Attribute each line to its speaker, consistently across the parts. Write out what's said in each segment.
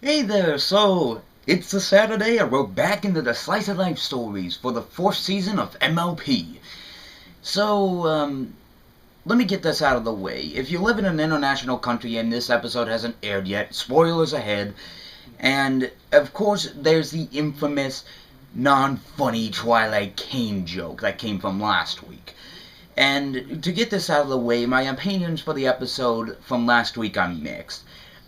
Speaker 1: Hey there, so it's a Saturday and we're back into the Slice of Life stories for the 4th season of MLP. So, let me get this out of the way. If you live in an international country and this episode hasn't aired yet, spoilers ahead. And, of course, there's the infamous non-funny Twilight Kane joke that came from last week. And to get this out of the way, my opinions for the episode from last week are mixed.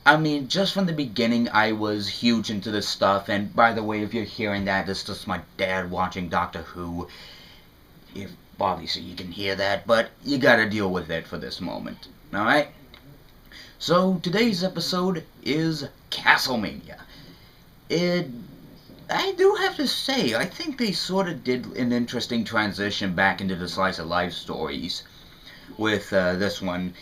Speaker 1: I mean, just from the beginning, I was huge into this stuff. And by the way, if you're hearing that, it's just my dad watching Doctor Who. If obviously you can hear that, but you gotta deal with it for this moment. Alright? So, today's episode is Castlemania. I do have to say, I think they sort of did an interesting transition back into the slice of life stories with this one.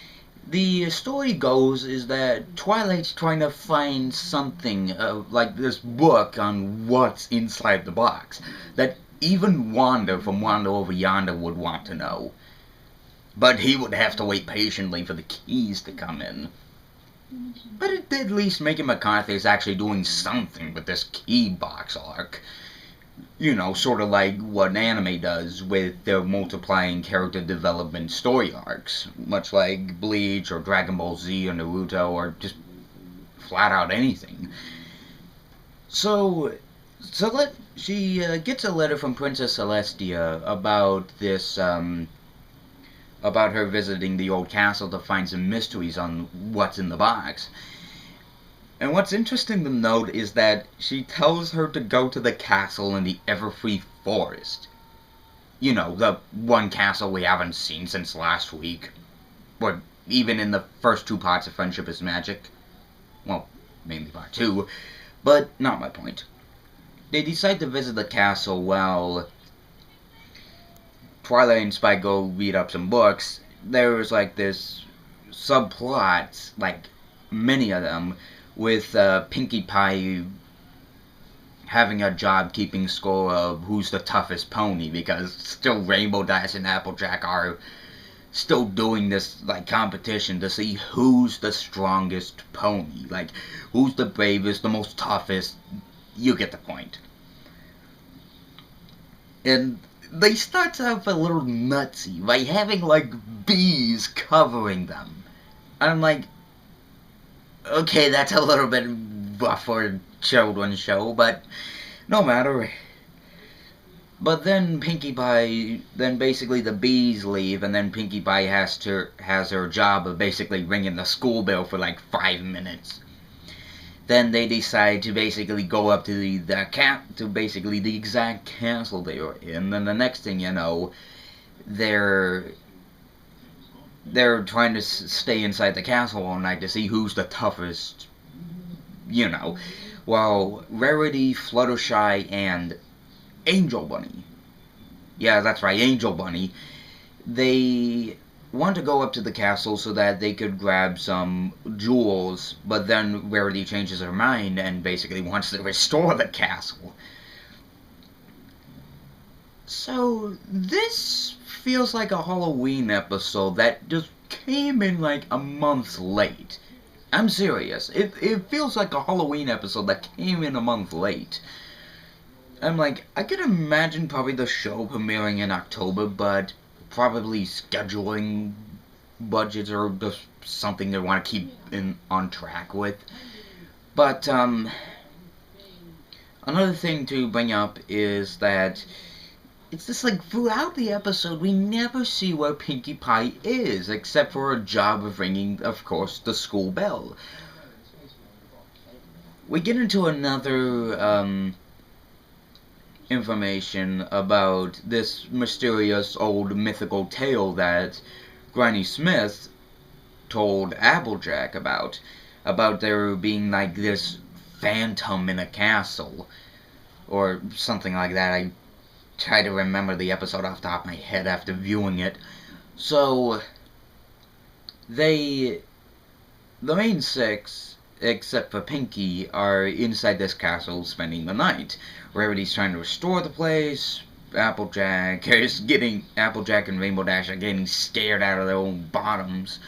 Speaker 1: The story goes is that Twilight's trying to find something like this book on what's inside the box that even Wanda from Wanda Over Yonder would want to know. But he would have to wait patiently for the keys to come in. But it did at least make it McCarthy's actually doing something with this key box arc. You know, sort of like what anime does with their multiplying character development story arcs. Much like Bleach or Dragon Ball Z or Naruto or just flat out anything. So she gets a letter from Princess Celestia about this, about her visiting the old castle to find some mysteries on what's in the box. And what's interesting to note is that she tells her to go to the castle in the Everfree Forest. You know, the one castle we haven't seen since last week. Or even in the first two parts of Friendship is Magic. Well, mainly part 2. But not my point. They decide to visit the castle while Twilight and Spike go read up some books. There's like this subplot, like many of them, with Pinkie Pie having a job keeping score of who's the toughest pony, because still Rainbow Dash and Applejack are still doing this like competition to see who's the strongest pony, like who's the bravest, the most toughest. You get the point. And they start off a little nutsy by having like bees covering them. I'm like, okay, that's a little bit rough for a children's show, but no matter. But then Pinkie Pie, then basically the bees leave, and then Pinkie Pie has her job of basically ringing the school bell for like 5 minutes. Then they decide to basically go up to the exact castle they were in. Then the next thing you know, they're trying to stay inside the castle all night to see who's the toughest, you know. While Rarity, Fluttershy, and Angel Bunny, yeah, that's right, Angel Bunny, they want to go up to the castle so that they could grab some jewels, but then Rarity changes her mind and basically wants to restore the castle. So, this feels like a Halloween episode that just came in like a month late. I'm serious. It feels like a Halloween episode that came in a month late. I'm like, I could imagine probably the show premiering in October, but probably scheduling budgets or just something they want to keep on track with. But, another thing to bring up is that it's just like throughout the episode we never see where Pinkie Pie is, except for her job of ringing, of course, the school bell. We get into another information about this mysterious old mythical tale that Granny Smith told Applejack about there being like this phantom in a castle or something like that. I try to remember the episode off the top of my head after viewing it. So, the main 6, except for Pinkie, are inside this castle spending the night. Rarity's trying to restore the place. Applejack and Rainbow Dash are getting scared out of their own bottoms.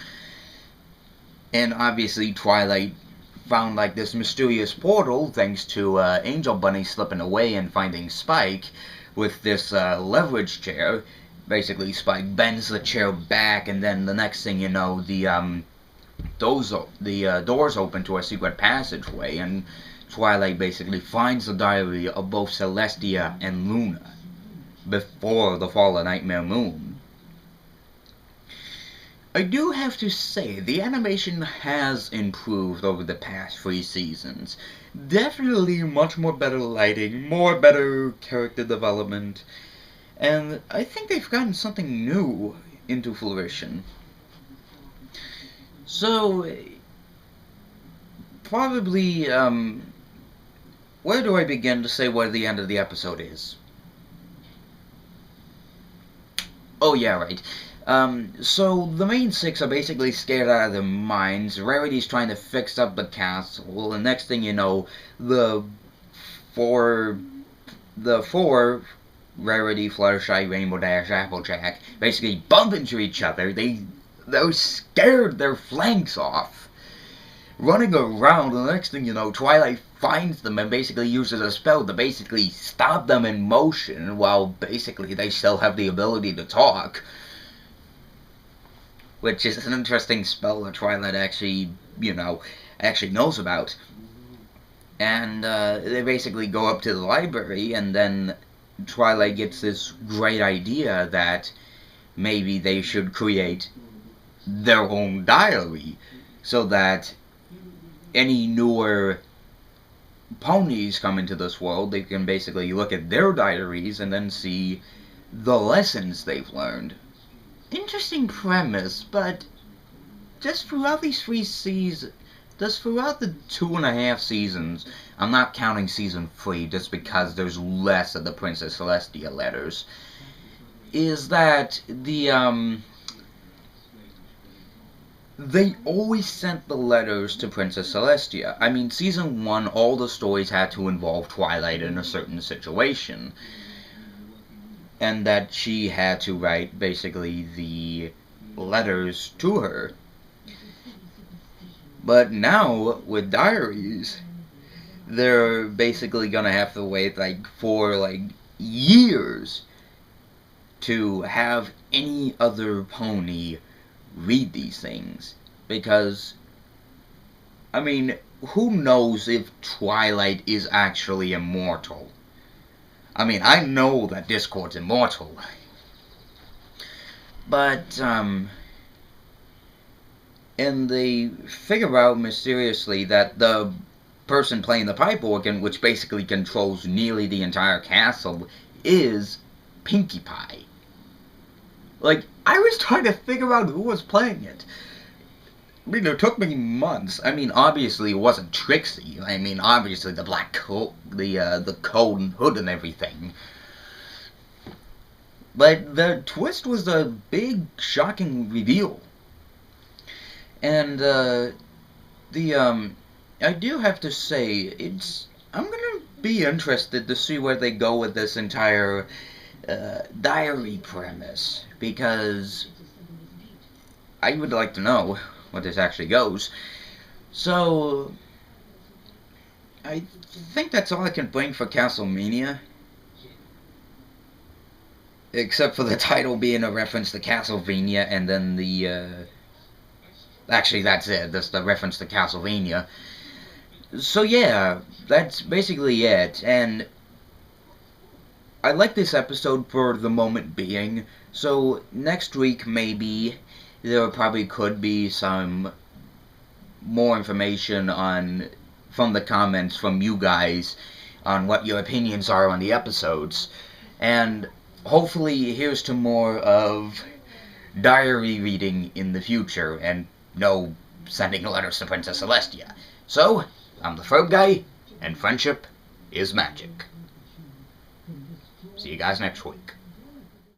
Speaker 1: And obviously Twilight found like this mysterious portal thanks to Angel Bunny slipping away and finding Spike with this leverage chair. Basically, Spike bends the chair back, and then the next thing you know, the doors open to a secret passageway, and Twilight basically finds the diary of both Celestia and Luna before the fall of Nightmare Moon. I do have to say, the animation has improved over the past 3 seasons. Definitely much more better lighting, more better character development, and I think they've gotten something new into fruition. So, probably, where do I begin to say where the end of the episode is? Oh yeah, right. So the main 6 are basically scared out of their minds. Rarity's trying to fix up the castle, and next thing you know, the four Rarity, Fluttershy, Rainbow Dash, Applejack basically bump into each other. They're scared their flanks off, running around, and the next thing you know, Twilight finds them and basically uses a spell to basically stop them in motion, while basically they still have the ability to talk. Which is an interesting spell that Twilight actually knows about. And they basically go up to the library, and then Twilight gets this great idea that maybe they should create their own diary, so that any newer ponies come into this world, they can basically look at their diaries and then see the lessons they've learned. Interesting premise, but just throughout these 3 seasons, just throughout the 2.5 seasons, I'm not counting season 3 just because there's less of the Princess Celestia letters, is that they always sent the letters to Princess Celestia. I mean, season 1, all the stories had to involve Twilight in a certain situation, and that she had to write, basically, the letters to her. But now, with diaries, they're basically gonna have to wait, for, years to have any other pony read these things. Because, I mean, who knows if Twilight is actually immortal? I mean, I know that Discord's immortal. But, and they figure out mysteriously that the person playing the pipe organ, which basically controls nearly the entire castle, is Pinkie Pie. I was trying to figure out who was playing it. I mean, it took me months. I mean, obviously it wasn't Trixie. I mean, obviously the black coat, the coat and hood and everything. But the twist was a big, shocking reveal. And, I do have to say, I'm gonna be interested to see where they go with this entire, diary premise. Because I would like to know what this actually goes. So, I think that's all I can bring for Castlemania. Except for the title being a reference to Castlevania, and then the, actually that's it, that's the reference to Castlevania. So yeah, that's basically it, and I like this episode for the moment being, so next week maybe there probably could be some more information from the comments from you guys on what your opinions are on the episodes. And hopefully here's to more of diary reading in the future, and no sending letters to Princess Celestia. So, I'm the Ferb Guy, and friendship is magic. See you guys next week.